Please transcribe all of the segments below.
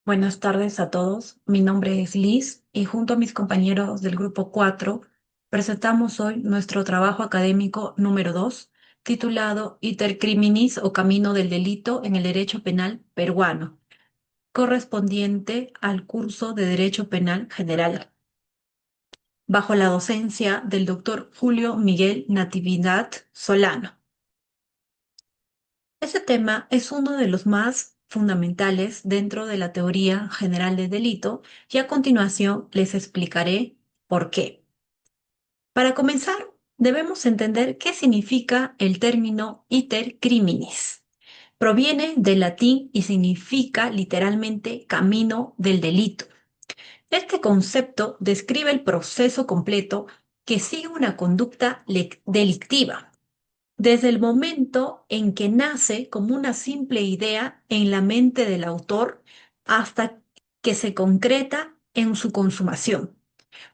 Buenas tardes a todos. Mi nombre es Liz y junto a mis compañeros del Grupo 4 presentamos hoy nuestro trabajo académico número 2, titulado Iter criminis o Camino del Delito en el Derecho Penal Peruano, correspondiente al curso de Derecho Penal General, bajo la docencia del doctor Julio Miguel Natividad Solano. Este tema es uno de los más fundamentales dentro de la teoría general del delito y a continuación les explicaré por qué. Para comenzar, debemos entender qué significa el término iter criminis. Proviene del latín y significa literalmente camino del delito. Este concepto describe el proceso completo que sigue una conducta delictiva desde el momento en que nace como una simple idea en la mente del autor hasta que se concreta en su consumación.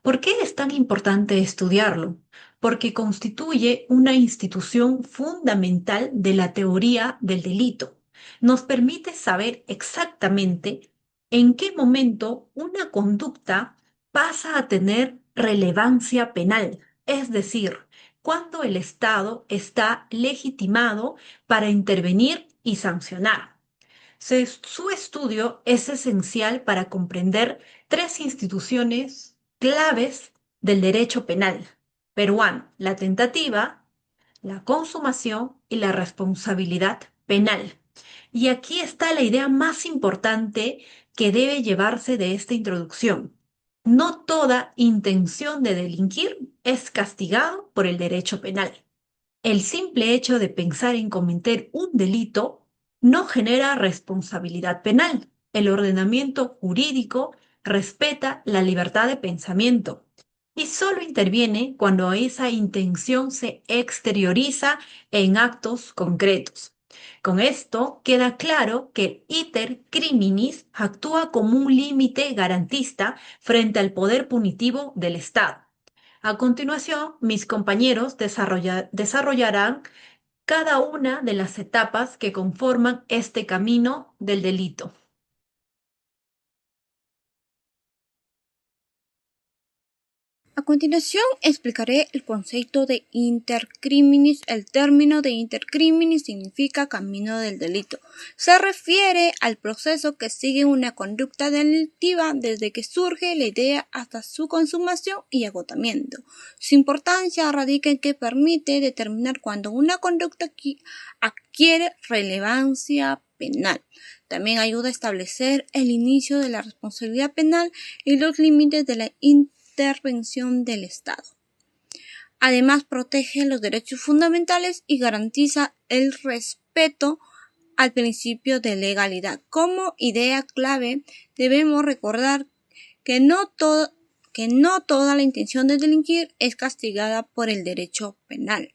¿Por qué es tan importante estudiarlo? Porque constituye una institución fundamental de la teoría del delito. Nos permite saber exactamente en qué momento una conducta pasa a tener relevancia penal, es decir, cuando el Estado está legitimado para intervenir y sancionar. Su estudio es esencial para comprender tres instituciones claves del derecho penal peruano: la tentativa, la consumación y la responsabilidad penal. Y aquí está la idea más importante que debe llevarse de esta introducción. No toda intención de delinquir es castigado por el derecho penal. El simple hecho de pensar en cometer un delito no genera responsabilidad penal. El ordenamiento jurídico respeta la libertad de pensamiento y solo interviene cuando esa intención se exterioriza en actos concretos. Con esto queda claro que iter criminis actúa como un límite garantista frente al poder punitivo del Estado. A continuación, mis compañeros desarrollarán cada una de las etapas que conforman este camino del delito. A continuación explicaré el concepto de intercriminis. El término de intercriminis significa camino del delito. Se refiere al proceso que sigue una conducta delictiva desde que surge la idea hasta su consumación y agotamiento. Su importancia radica en que permite determinar cuándo una conducta adquiere relevancia penal. También ayuda a establecer el inicio de la responsabilidad penal y los límites de la intervención del Estado. Además, protege los derechos fundamentales y garantiza el respeto al principio de legalidad. Como idea clave, debemos recordar que no toda la intención de delinquir es castigada por el derecho penal.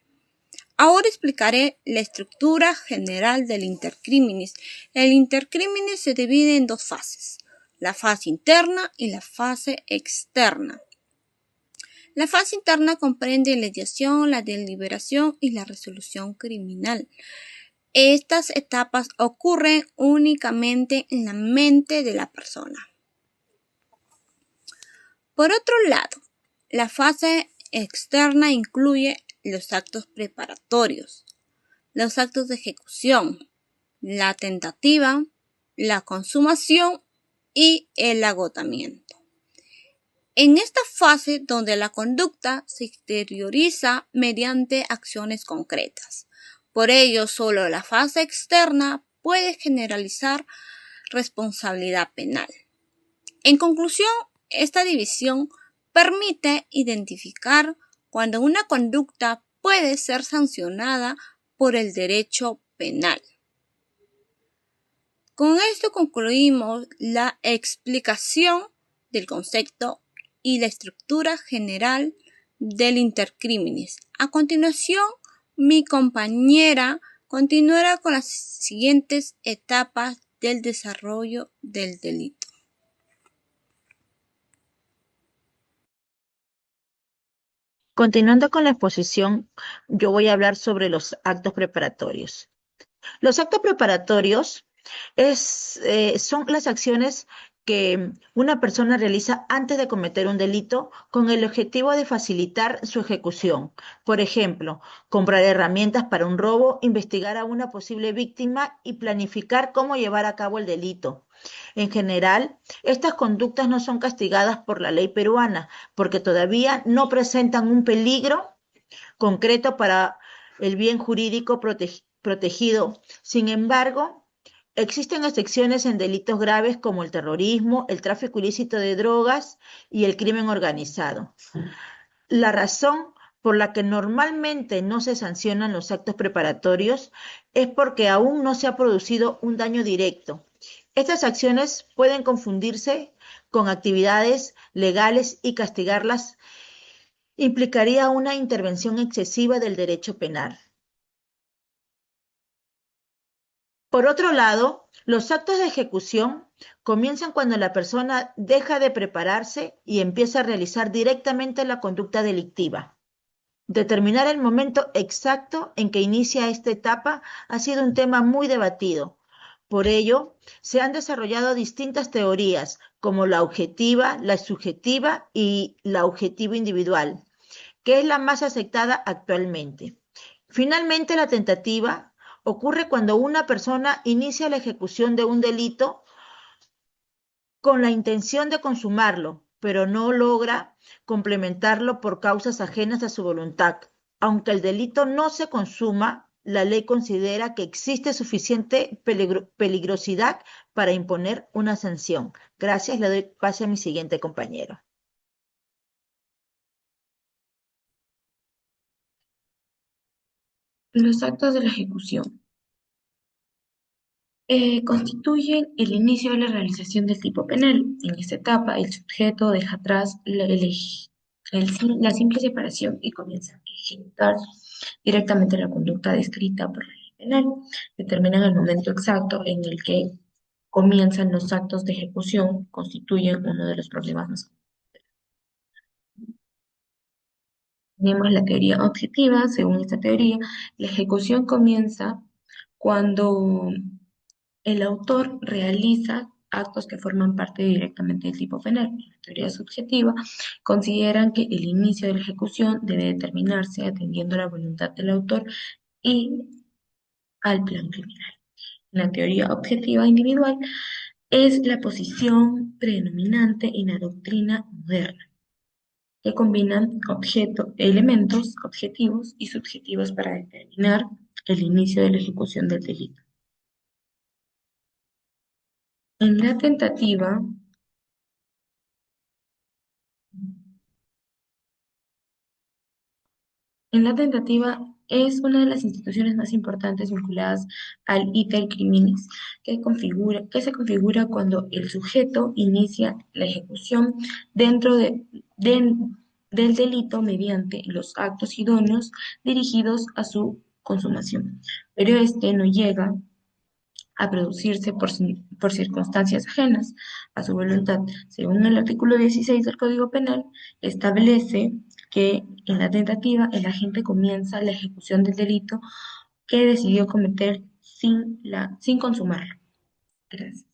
Ahora explicaré la estructura general del intercriminis. El intercriminis se divide en dos fases: la fase interna y la fase externa. La fase interna comprende la ideación, la deliberación y la resolución criminal. Estas etapas ocurren únicamente en la mente de la persona. Por otro lado, la fase externa incluye los actos preparatorios, los actos de ejecución, la tentativa, la consumación y el agotamiento. En esta fase donde la conducta se exterioriza mediante acciones concretas. Por ello, solo la fase externa puede generalizar responsabilidad penal. En conclusión, esta división permite identificar cuando una conducta puede ser sancionada por el derecho penal. Con esto concluimos la explicación del concepto y la estructura general del intercriminis. A continuación, mi compañera continuará con las siguientes etapas del desarrollo del delito. Continuando con la exposición, yo voy a hablar sobre los actos preparatorios. Los actos preparatorios Son las acciones que una persona realiza antes de cometer un delito con el objetivo de facilitar su ejecución. Por ejemplo, comprar herramientas para un robo, investigar a una posible víctima y planificar cómo llevar a cabo el delito. En general, estas conductas no son castigadas por la ley peruana porque todavía no presentan un peligro concreto para el bien jurídico protegido. Sin embargo, existen excepciones en delitos graves como el terrorismo, el tráfico ilícito de drogas y el crimen organizado. La razón por la que normalmente no se sancionan los actos preparatorios es porque aún no se ha producido un daño directo. Estas acciones pueden confundirse con actividades legales y castigarlas implicaría una intervención excesiva del derecho penal. Por otro lado, los actos de ejecución comienzan cuando la persona deja de prepararse y empieza a realizar directamente la conducta delictiva. Determinar el momento exacto en que inicia esta etapa ha sido un tema muy debatido. Por ello, se han desarrollado distintas teorías, como la objetiva, la subjetiva y la objetiva individual, que es la más aceptada actualmente. Finalmente, la tentativa ocurre cuando una persona inicia la ejecución de un delito con la intención de consumarlo, pero no logra complementarlo por causas ajenas a su voluntad. Aunque el delito no se consuma, la ley considera que existe suficiente peligrosidad para imponer una sanción. Gracias, le doy pase a mi siguiente compañero. Los actos de la ejecución constituyen el inicio de la realización del tipo penal. En esta etapa, el sujeto deja atrás la simple separación y comienza a ejecutar directamente la conducta descrita por la ley penal. Determinan el momento exacto en el que comienzan los actos de ejecución, constituyen uno de los problemas más comunes. Tenemos la teoría objetiva. Según esta teoría, la ejecución comienza cuando el autor realiza actos que forman parte directamente del tipo penal. En la teoría subjetiva consideran que el inicio de la ejecución debe determinarse atendiendo a la voluntad del autor y al plan criminal. En la teoría objetiva individual es la posición predominante en la doctrina moderna, que combinan elementos objetivos y subjetivos para determinar el inicio de la ejecución del delito. En la tentativa, es una de las instituciones más importantes vinculadas al iter criminis, que se configura cuando el sujeto inicia la ejecución dentro del delito mediante los actos idóneos dirigidos a su consumación, pero este no llega a producirse por circunstancias ajenas a su voluntad. Según el artículo 16 del Código Penal, establece que en la tentativa el agente comienza la ejecución del delito que decidió cometer sin consumarlo. Gracias.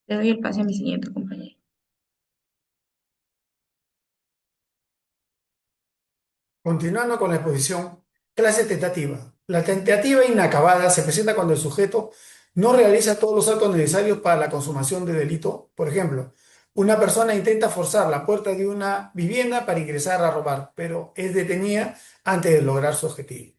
Le doy el pase a mi siguiente compañero. Continuando con la exposición, clase tentativa. La tentativa inacabada se presenta cuando el sujeto no realiza todos los actos necesarios para la consumación de delito. Por ejemplo, una persona intenta forzar la puerta de una vivienda para ingresar a robar, pero es detenida antes de lograr su objetivo.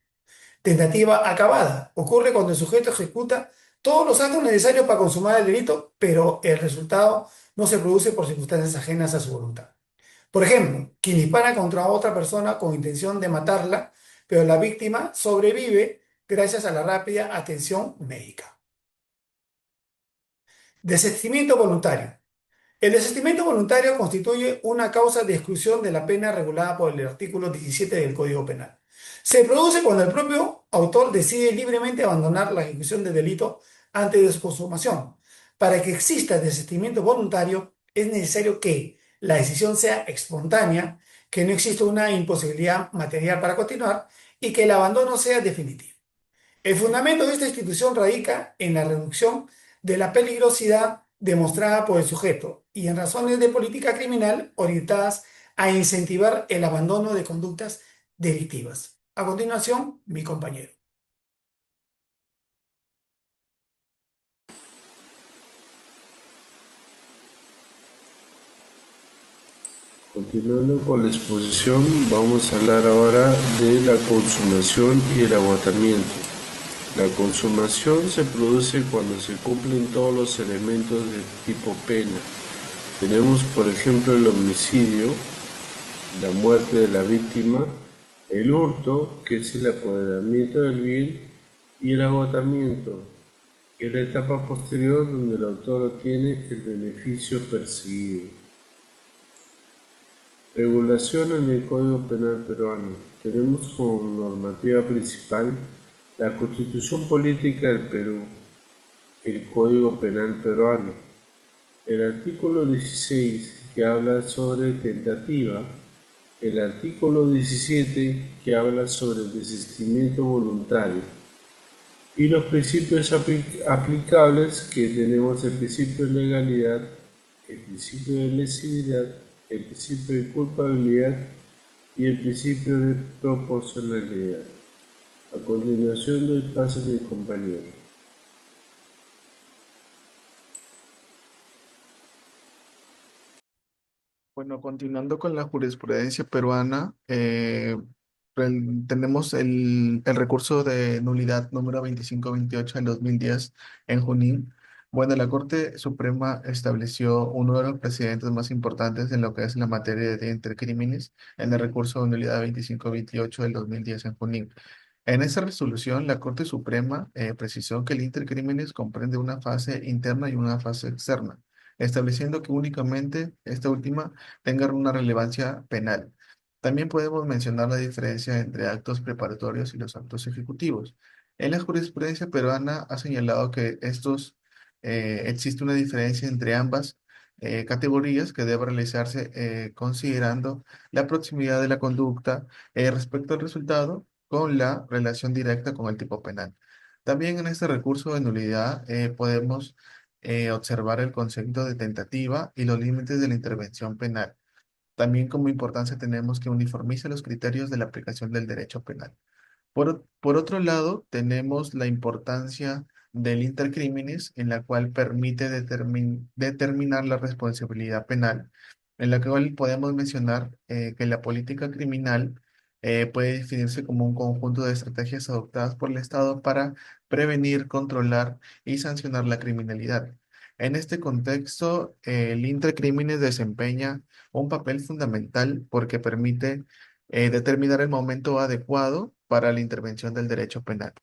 Tentativa acabada. Ocurre cuando el sujeto ejecuta todos los actos necesarios para consumar el delito, pero el resultado no se produce por circunstancias ajenas a su voluntad. Por ejemplo, quien dispara contra otra persona con intención de matarla, pero la víctima sobrevive gracias a la rápida atención médica. Desistimiento voluntario. El desistimiento voluntario constituye una causa de exclusión de la pena regulada por el artículo 17 del Código Penal. Se produce cuando el propio autor decide libremente abandonar la ejecución del delito antes de su consumación. Para que exista desistimiento voluntario, es necesario que la decisión sea espontánea, que no exista una imposibilidad material para continuar y que el abandono sea definitivo. El fundamento de esta institución radica en la reducción de la peligrosidad demostrada por el sujeto y en razones de política criminal orientadas a incentivar el abandono de conductas delictivas. A continuación, mi compañero. Continuando con la exposición, vamos a hablar ahora de la consumación y el agotamiento. La consumación se produce cuando se cumplen todos los elementos del tipo pena. Tenemos, por ejemplo, el homicidio, la muerte de la víctima, el hurto, que es el apoderamiento del bien, y el agotamiento, que es la etapa posterior donde el autor obtiene el beneficio perseguido. Regulación en el Código Penal peruano. Tenemos como normativa principal la Constitución Política del Perú, el Código Penal peruano. El artículo 16 que habla sobre tentativa, el artículo 17 que habla sobre el desistimiento voluntario y los principios aplicables que tenemos el principio de legalidad, el principio de lesividad, el principio de culpabilidad y el principio de proporcionalidad. A continuación doy paso a mi compañero. Bueno, continuando con la jurisprudencia peruana, tenemos el recurso de nulidad número 2528 del 2010 en Junín. Bueno, la Corte Suprema estableció uno de los precedentes más importantes en lo que es la materia de intercrímenes en el recurso de nulidad 2528 del 2010 en Junín. En esa resolución, la Corte Suprema precisó que el intercrímenes comprende una fase interna y una fase externa, estableciendo que únicamente esta última tenga una relevancia penal. También podemos mencionar la diferencia entre actos preparatorios y los actos ejecutivos. En la jurisprudencia peruana ha señalado que existe una diferencia entre ambas categorías que debe realizarse considerando la proximidad de la conducta respecto al resultado con la relación directa con el tipo penal. También en este recurso de nulidad podemos observar el concepto de tentativa y los límites de la intervención penal. También como importancia tenemos que uniformice los criterios de la aplicación del derecho penal. Por otro lado, tenemos la importancia del intercrímenes, en la cual permite determinar la responsabilidad penal, en la cual podemos mencionar que la política criminal puede definirse como un conjunto de estrategias adoptadas por el Estado para prevenir, controlar y sancionar la criminalidad. En este contexto, el intercrímenes desempeña un papel fundamental porque permite determinar el momento adecuado para la intervención del derecho penal.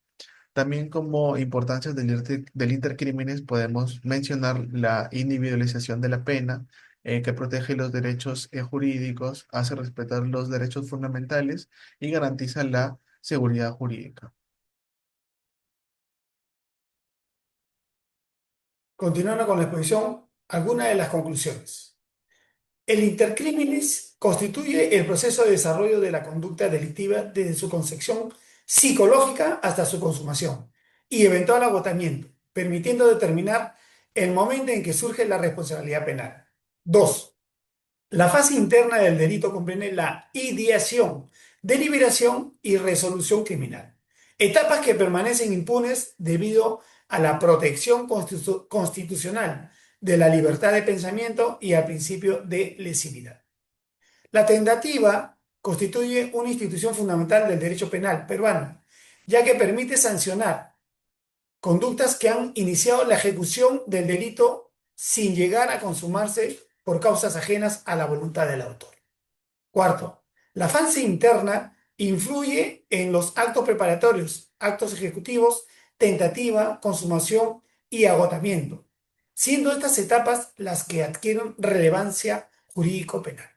También como importancia del intercrímenes podemos mencionar la individualización de la pena, que protege los derechos jurídicos, hace respetar los derechos fundamentales y garantiza la seguridad jurídica. Continuando con la exposición, algunas de las conclusiones. El intercrímenes constituye el proceso de desarrollo de la conducta delictiva desde su concepción psicológica hasta su consumación y eventual agotamiento, permitiendo determinar el momento en que surge la responsabilidad penal. 2. La fase interna del delito comprende la ideación, deliberación y resolución criminal, etapas que permanecen impunes debido a la protección constitucional de la libertad de pensamiento y al principio de lesividad. La tentativa constituye una institución fundamental del derecho penal peruano, ya que permite sancionar conductas que han iniciado la ejecución del delito sin llegar a consumarse por causas ajenas a la voluntad del autor. Cuarto, la fase interna influye en los actos preparatorios, actos ejecutivos, tentativa, consumación y agotamiento, siendo estas etapas las que adquieren relevancia jurídico-penal.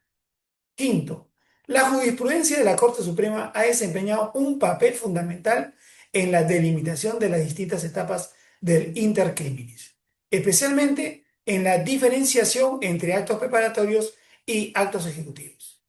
Quinto, la jurisprudencia de la Corte Suprema ha desempeñado un papel fundamental en la delimitación de las distintas etapas del intercriminis, especialmente en la diferenciación entre actos preparatorios y actos ejecutivos.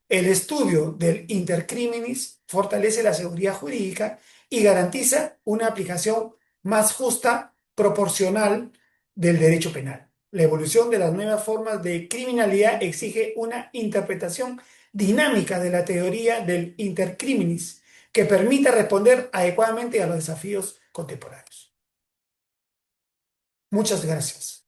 El estudio del intercriminis fortalece la seguridad jurídica y garantiza una aplicación más justa proporcional del derecho penal. La evolución de las nuevas formas de criminalidad exige una interpretación dinámica de la teoría del intercriminis que permita responder adecuadamente a los desafíos contemporáneos. Muchas gracias.